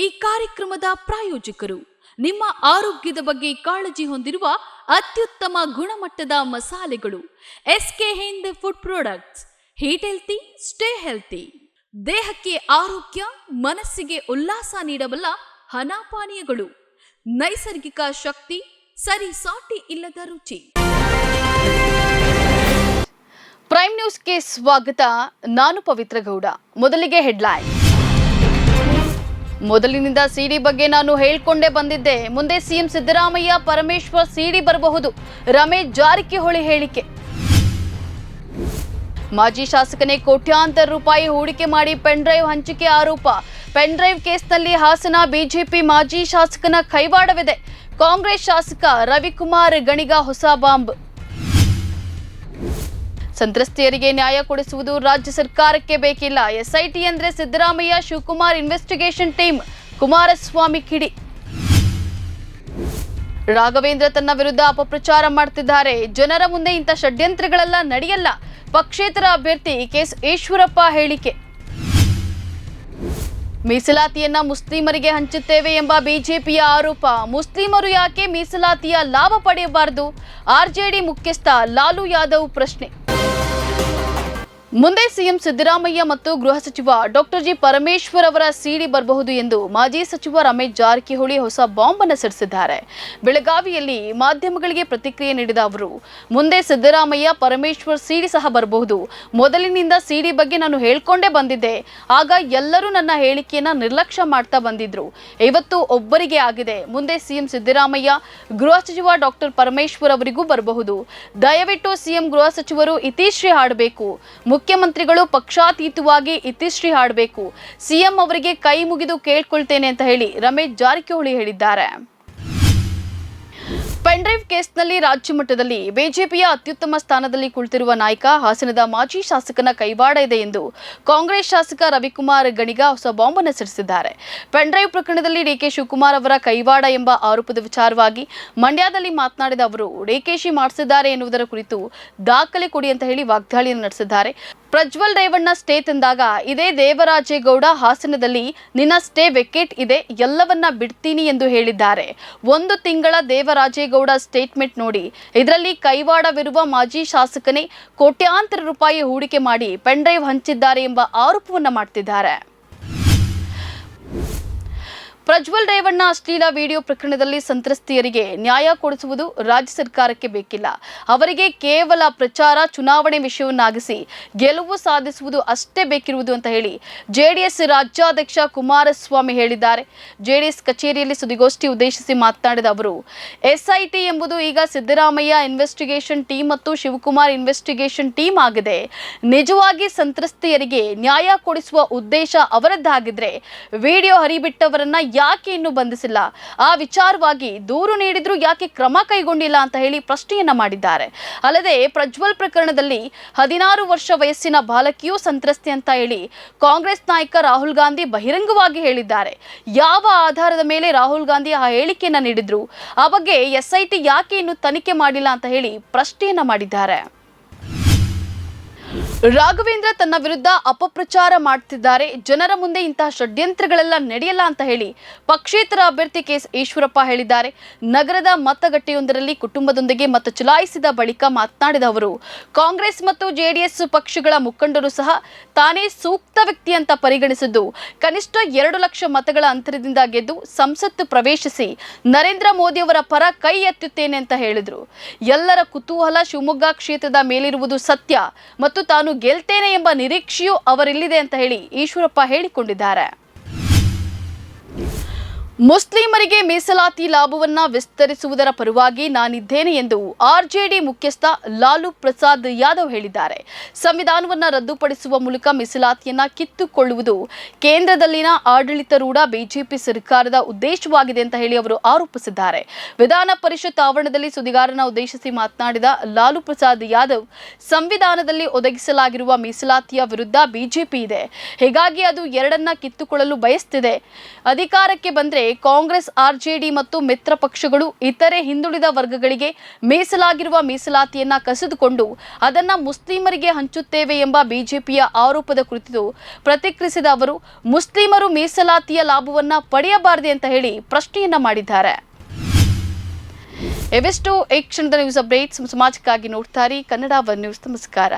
ಈ ಕಾರ್ಯಕ್ರಮದ ಪ್ರಾಯೋಜಕರು ನಿಮ್ಮ ಆರೋಗ್ಯದ ಬಗ್ಗೆ ಕಾಳಜಿ ಹೊಂದಿರುವ ಅತ್ಯುತ್ತಮ ಗುಣಮಟ್ಟದ ಮಸಾಲೆಗಳು SK Hind Food Products. Eat healthy, stay healthy. ದೇಹಕ್ಕೆ ಆರೋಗ್ಯ, ಮನಸ್ಸಿಗೆ ಉಲ್ಲಾಸ ನೀಡಬಲ್ಲ ಹನಾಪಾನೀಯಗಳು, ನೈಸರ್ಗಿಕ ಶಕ್ತಿ, ಸರಿ ಸಾಟಿ ಇಲ್ಲದ ರುಚಿ. ಪ್ರೈಮ್ ನ್ಯೂಸ್ಗೆ ಸ್ವಾಗತ. ನಾನು ಪವಿತ್ರ ಗೌಡ. ಮೊದಲಿಗೆ ಹೆಡ್ಲೈನ್. ಮೊದಲಿನಿಂದ ಸಿಡಿ ಬಗ್ಗೆ ನಾನು ಹೇಳ್ಕೊಂಡೇ ಬಂದಿದ್ದೆ. ಮುಂದೆ ಸಿಎಂ ಸಿದ್ದರಾಮಯ್ಯ ಪರಮೇಶ್ವರ್ ಸಿಡಿ ಬರಬಹುದು. ರಮೇಶ್ ಜಾರಕಿಹೊಳಿ ಹೇಳಿಕೆ. ಮಾಜಿ ಶಾಸಕನೇ ಕೋಟ್ಯಾಂತರ ರೂಪಾಯಿ ಹೂಡಿಕೆ ಮಾಡಿ ಪೆನ್ ಡ್ರೈವ್ ಹಂಚಿಕೆ ಆರೋಪ. ಪೆನ್ ಡ್ರೈವ್ ಕೇಸ್ನಲ್ಲಿ ಹಾಸನ ಬಿಜೆಪಿ ಮಾಜಿ ಶಾಸಕನ ಕೈವಾಡವಿದೆ. ಕಾಂಗ್ರೆಸ್ ಶಾಸಕ ರವಿಕುಮಾರ್ ಗಣಿಗ ಹೊಸ ಬಾಂಬ್. ಸಂತ್ರಸ್ತೆಯರಿಗೆ ನ್ಯಾಯ ಕೊಡಿಸುವುದು ರಾಜ್ಯ ಸರ್ಕಾರಕ್ಕೆ ಬೇಕಿಲ್ಲ. ಎಸ್ಐಟಿ ಅಂದ್ರೆ ಸಿದ್ದರಾಮಯ್ಯ ಶಿವಕುಮಾರ್ ಇನ್ವೆಸ್ಟಿಗೇಷನ್ ಟೀಮ್. ಕುಮಾರಸ್ವಾಮಿ ಕಿಡಿ. ರಾಘವೇಂದ್ರ ತನ್ನ ವಿರುದ್ಧ ಅಪಪ್ರಚಾರ ಮಾಡ್ತಿದ್ದಾರೆ. ಜನರ ಮುಂದೆ ಇಂಥ ಷಡ್ಯಂತ್ರಗಳೆಲ್ಲ ನಡೆಯಲ್ಲ. ಪಕ್ಷೇತರ ಅಭ್ಯರ್ಥಿ ಕೆಎಸ್ ಈಶ್ವರಪ್ಪ ಹೇಳಿಕೆ. ಮೀಸಲಾತಿಯನ್ನ ಮುಸ್ಲಿಮರಿಗೆ ಹಂಚುತ್ತೇವೆ ಎಂಬ ಬಿಜೆಪಿಯ ಆರೋಪ. ಮುಸ್ಲಿಮರು ಯಾಕೆ ಮೀಸಲಾತಿಯ ಲಾಭ ಪಡೆಯಬಾರದು? ಆರ್ಜೆಡಿ ಮುಖ್ಯಸ್ಥ ಲಾಲು ಯಾದವ್ ಪ್ರಶ್ನೆ. ಮುಂದೆ ಸಿಎಂ ಸಿದ್ದರಾಮಯ್ಯ ಮತ್ತು ಗೃಹ ಸಚಿವ ಡಾಕ್ಟರ್ ಜಿ ಪರಮೇಶ್ವರ್ ಅವರ ಸಿಡಿ ಬರಬಹುದು ಎಂದು ಮಾಜಿ ಸಚಿವ ರಮೇಶ್ ಜಾರಕಿಹೊಳಿ ಹೊಸ ಬಾಂಬ್ ಅನ್ನು ಸಿಡಿಸಿದ್ದಾರೆ. ಬೆಳಗಾವಿಯಲ್ಲಿ ಮಾಧ್ಯಮಗಳಿಗೆ ಪ್ರತಿಕ್ರಿಯೆ ನೀಡಿದ ಅವರು, ಮುಂದೆ ಸಿದ್ದರಾಮಯ್ಯ ಪರಮೇಶ್ವರ್ ಸಿಡಿ ಸಹ ಬರಬಹುದು. ಮೊದಲಿನಿಂದ ಸಿಡಿ ಬಗ್ಗೆ ನಾನು ಹೇಳ್ಕೊಂಡೇ ಬಂದಿದ್ದೆ. ಆಗ ಎಲ್ಲರೂ ನನ್ನ ಹೇಳಿಕೆಯನ್ನ ನಿರ್ಲಕ್ಷ್ಯ ಮಾಡ್ತಾ ಬಂದಿದ್ರು. ಇವತ್ತು ಒಬ್ಬರಿಗೆ ಆಗಿದೆ. ಮುಂದೆ ಸಿಎಂ ಸಿದ್ದರಾಮಯ್ಯ, ಗೃಹ ಸಚಿವ ಡಾಕ್ಟರ್ ಪರಮೇಶ್ವರ್ ಅವರಿಗೂ ಬರಬಹುದು. ದಯವಿಟ್ಟು ಸಿಎಂ ಗೃಹ ಸಚಿವರು ಇತಿಶ್ರೀ ಹಾಡಬೇಕು. ಮುಖ್ಯಮಂತ್ರಿಗಳು ಪಕ್ಷಾತೀತವಾಗಿ ಇತಿಶ್ರೀ ಹಾಡಬೇಕು. ಸಿಎಂ ಅವರಿಗೆ ಕೈ ಮುಗಿದು ಕೇಳ್ಕೊಳ್ತೇನೆ ಅಂತ ಹೇಳಿ ರಮೇಶ್ ಜಾರಕಿಹೊಳಿ ಹೇಳಿದ್ದಾರೆ. ಪೆನ್ ಡ್ರೈವ್ ಕೇಸ್ನಲ್ಲಿ ರಾಜ್ಯ ಮಟ್ಟದಲ್ಲಿ ಬಿಜೆಪಿಯ ಅತ್ಯುತ್ತಮ ಸ್ಥಾನದಲ್ಲಿ ಕುಳಿತಿರುವ ನಾಯಕ ಹಾಸನದ ಮಾಜಿ ಶಾಸಕನ ಕೈವಾಡ ಇದೆ ಎಂದು ಕಾಂಗ್ರೆಸ್ ಶಾಸಕ ರವಿಕುಮಾರ್ ಗಣಿಗ ಹೊಸ ಬಾಂಬ್ ಅನ್ನು ಸಿಡಿಸಿದ್ದಾರೆ. ಪೆನ್ ಡ್ರೈವ್ ಪ್ರಕರಣದಲ್ಲಿ ಡಿಕೆ ಶಿವಕುಮಾರ್ ಅವರ ಕೈವಾಡ ಎಂಬ ಆರೋಪದ ವಿಚಾರವಾಗಿ ಮಂಡ್ಯದಲ್ಲಿ ಮಾತನಾಡಿದ ಅವರು, ಡಿಕೆಶಿ ಮಾಡಿಸಿದ್ದಾರೆ ಎನ್ನುವುದರ ಕುರಿತು ದಾಖಲೆ ಕೊಡಿ ಅಂತ ಹೇಳಿ ವಾಗ್ದಾಳಿಯನ್ನು ನಡೆಸಿದ್ದಾರೆ. ಪ್ರಜ್ವಲ್ ರೇವಣ್ಣ ಸ್ಟೇ ತಂದಾಗ ಇದೇ ದೇವರಾಜೇಗೌಡ ಹಾಸನದಲ್ಲಿ ನಿನ್ನ ಸ್ಟೇ ವೆಕೇಟ್ ಇದೆ, ಎಲ್ಲವನ್ನ ಬಿಡ್ತೀನಿ ಎಂದು ಹೇಳಿದ್ದಾರೆ. 1 ತಿಂಗಳ ದೇವರಾಜೇಗೌಡ ಸ್ಟೇಟ್ಮೆಂಟ್ ನೋಡಿ. ಇದರಲ್ಲಿ ಕೈವಾಡವಿರುವ ಮಾಜಿ ಶಾಸಕನೇ ಕೋಟ್ಯಾಂತರ ರೂಪಾಯಿ ಹೂಡಿಕೆ ಮಾಡಿ ಪೆನ್ ಡ್ರೈವ್ ಹಂಚಿದ್ದಾರೆ ಎಂಬ ಆರೋಪವನ್ನ ಮಾಡ್ತಿದ್ದಾರೆ. ಪ್ರಜ್ವಲ್ ರೇವಣ್ಣ ಅಶ್ಲೀಲ ವಿಡಿಯೋ ಪ್ರಕರಣದಲ್ಲಿ ಸಂತ್ರಸ್ತೆಯರಿಗೆ ನ್ಯಾಯ ಕೊಡಿಸುವುದು ರಾಜ್ಯ ಸರ್ಕಾರಕ್ಕೆ ಬೇಕಿಲ್ಲ. ಅವರಿಗೆ ಕೇವಲ ಪ್ರಚಾರ, ಚುನಾವಣೆ ವಿಷಯವನ್ನಾಗಿಸಿ ಗೆಲುವು ಸಾಧಿಸುವುದು ಅಷ್ಟೇ ಬೇಕಿರುವುದು ಅಂತ ಹೇಳಿ ಜೆಡಿಎಸ್ ರಾಜ್ಯಾಧ್ಯಕ್ಷ ಕುಮಾರಸ್ವಾಮಿ ಹೇಳಿದ್ದಾರೆ. ಜೆಡಿಎಸ್ ಕಚೇರಿಯಲ್ಲಿ ಸುದ್ದಿಗೋಷ್ಠಿ ಉದ್ದೇಶಿಸಿ ಮಾತನಾಡಿದ ಅವರು, ಎಸ್ಐಟಿ ಎಂಬುದು ಈಗ ಸಿದ್ದರಾಮಯ್ಯ ಇನ್ವೆಸ್ಟಿಗೇಷನ್ ಟೀಮ್ ಮತ್ತು ಶಿವಕುಮಾರ್ ಇನ್ವೆಸ್ಟಿಗೇಷನ್ ಟೀಮ್ ಆಗಿದೆ. ನಿಜವಾಗಿ ಸಂತ್ರಸ್ತೆಯರಿಗೆ ನ್ಯಾಯ ಕೊಡಿಸುವ ಉದ್ದೇಶ ಅವರದ್ದಾಗಿದ್ರೆ ವಿಡಿಯೋ ಹರಿಬಿಟ್ಟವರನ್ನ ಯಾಕೆ ಇನ್ನೂ ಬಂಧಿಸಿಲ್ಲ? ಆ ವಿಚಾರವಾಗಿ ದೂರು ನೀಡಿದ್ರು ಯಾಕೆ ಕ್ರಮ ಕೈಗೊಂಡಿಲ್ಲ ಅಂತ ಹೇಳಿ ಪ್ರಶ್ನೆಯನ್ನ ಮಾಡಿದ್ದಾರೆ. ಅಲ್ಲದೆ ಪ್ರಜ್ವಲ್ ಪ್ರಕರಣದಲ್ಲಿ 16 ವರ್ಷ ವಯಸ್ಸಿನ ಬಾಲಕಿಯೂ ಸಂತ್ರಸ್ತೆ ಅಂತ ಹೇಳಿ ಕಾಂಗ್ರೆಸ್ ನಾಯಕ ರಾಹುಲ್ ಗಾಂಧಿ ಬಹಿರಂಗವಾಗಿ ಹೇಳಿದ್ದಾರೆ. ಯಾವ ಆಧಾರದ ಮೇಲೆ ರಾಹುಲ್ ಗಾಂಧಿ ಆ ಹೇಳಿಕೆಯನ್ನ ನೀಡಿದ್ರು? ಆ ಬಗ್ಗೆ ಎಸ್ಐಟಿ ಯಾಕೆ ಇನ್ನೂ ತನಿಖೆ ಮಾಡಿಲ್ಲ ಅಂತ ಹೇಳಿ ಪ್ರಶ್ನೆಯನ್ನ ಮಾಡಿದ್ದಾರೆ. ರಾಘವೇಂದ್ರ ತನ್ನ ವಿರುದ್ಧ ಅಪಪ್ರಚಾರ ಮಾಡ್ತಿದ್ದಾರೆ. ಜನರ ಮುಂದೆ ಇಂತಹ ಷಡ್ಯಂತ್ರಗಳೆಲ್ಲ ನಡೆಯಲ್ಲ ಅಂತ ಹೇಳಿ ಪಕ್ಷೇತರ ಅಭ್ಯರ್ಥಿ ಕೆಎಸ್ ಈಶ್ವರಪ್ಪ ಹೇಳಿದ್ದಾರೆ. ನಗರದ ಮತಗಟ್ಟೆಯೊಂದರಲ್ಲಿ ಕುಟುಂಬದೊಂದಿಗೆ ಮತ ಚಲಾಯಿಸಿದ ಬಳಿಕ ಮಾತನಾಡಿದ ಅವರು, ಕಾಂಗ್ರೆಸ್ ಮತ್ತು ಜೆಡಿಎಸ್ ಪಕ್ಷಗಳ ಮುಖಂಡರು ಸಹ ತಾನೇ ಸೂಕ್ತ ವ್ಯಕ್ತಿ ಅಂತ ಪರಿಗಣಿಸಿದ್ದು ಕನಿಷ್ಠ 2 ಲಕ್ಷ ಮತಗಳ ಅಂತರದಿಂದ ಗೆದ್ದು ಸಂಸತ್ತು ಪ್ರವೇಶಿಸಿ ನರೇಂದ್ರ ಮೋದಿ ಅವರ ಪರ ಕೈ ಎತ್ತುತ್ತೇನೆ ಅಂತ ಹೇಳಿದ್ರು. ಎಲ್ಲರ ಕುತೂಹಲ ಶಿವಮೊಗ್ಗ ಕ್ಷೇತ್ರದ ಮೇಲಿರುವುದು ಸತ್ಯ ಮತ್ತು ತಾನು ಗೆಲ್ತೇನೆ ಎಂಬ ನಿರೀಕ್ಷೆಯೂ ಅವರಿಲ್ಲಿದೆ ಅಂತ ಹೇಳಿ ಈಶ್ವರಪ್ಪ ಹೇಳಿಕೊಂಡಿದ್ದಾರೆ. ಮುಸ್ಲಿಮರಿಗೆ ಮೀಸಲಾತಿ ಲಾಭವನ್ನ ವಿಸ್ತರಿಸುವುದರ ಪರವಾಗಿ ನಾನಿದ್ದೇನೆ ಎಂದು ಆರ್ಜೆಡಿ ಮುಖ್ಯಸ್ಥ ಲಾಲು ಪ್ರಸಾದ್ ಯಾದವ್ ಹೇಳಿದ್ದಾರೆ. ಸಂವಿಧಾನವನ್ನ ರದ್ದುಪಡಿಸುವ ಮೂಲಕ ಮೀಸಲಾತಿಯನ್ನ ಕಿತ್ತುಕೊಳ್ಳುವುದು ಕೇಂದ್ರದಲ್ಲಿನ ಆಡಳಿತಾರೂಢ ಬಿಜೆಪಿ ಸರ್ಕಾರದ ಉದ್ದೇಶವಾಗಿದೆ ಅಂತ ಹೇಳಿ ಅವರು ಆರೋಪಿಸಿದ್ದಾರೆ. ವಿಧಾನ ಪರಿಷತ್ ಆವರಣದಲ್ಲಿ ಸುದ್ದಿಗಾರರನ್ನ ಉದ್ದೇಶಿಸಿ ಮಾತನಾಡಿದ ಲಾಲು ಪ್ರಸಾದ್ ಯಾದವ್, ಸಂವಿಧಾನದಲ್ಲಿ ಒದಗಿಸಲಾಗಿರುವ ಮೀಸಲಾತಿಯ ವಿರುದ್ಧ ಬಿಜೆಪಿ ಇದೆ. ಹೀಗಾಗಿ ಅದು ಎರಡನ್ನ ಕಿತ್ತುಕೊಳ್ಳಲು ಬಯಸ್ತಿದೆ. ಅಧಿಕಾರಕ್ಕೆ ಬಂದ್ರೆ ಕಾಂಗ್ರೆಸ್, ಆರ್ಜೆಡಿ ಮತ್ತು ಮಿತ್ರ ಪಕ್ಷಗಳು ಇತರೆ ಹಿಂದುಳಿದ ವರ್ಗಗಳಿಗೆ ಮೀಸಲಾಗಿರುವ ಮೀಸಲಾತಿಯನ್ನ ಕಸಿದುಕೊಂಡು ಅದನ್ನ ಮುಸ್ಲಿಮರಿಗೆ ಹಂಚುತ್ತೇವೆ ಎಂಬ ಬಿಜೆಪಿಯ ಆರೋಪದ ಕುರಿತು ಪ್ರತಿಕ್ರಿಯಿಸಿದ ಅವರು, ಮುಸ್ಲಿಮರು ಮೀಸಲಾತಿಯ ಲಾಭವನ್ನ ಪಡೆಯಬಾರದೆ ಅಂತ ಹೇಳಿ ಪ್ರಶ್ನೆಯನ್ನ ಮಾಡಿದ್ದಾರೆ. ಇವಿಷ್ಟು ಈ ಕ್ಷಣದ ನ್ಯೂಸ್ ಅಪ್ಡೇಟ್ಸ್. ಸಮಾಜಕ್ಕಾಗಿ ನೋಡ್ತಾರೆ ಕನ್ನಡ ಒನ್ ನ್ಯೂಸ್. ನಮಸ್ಕಾರ.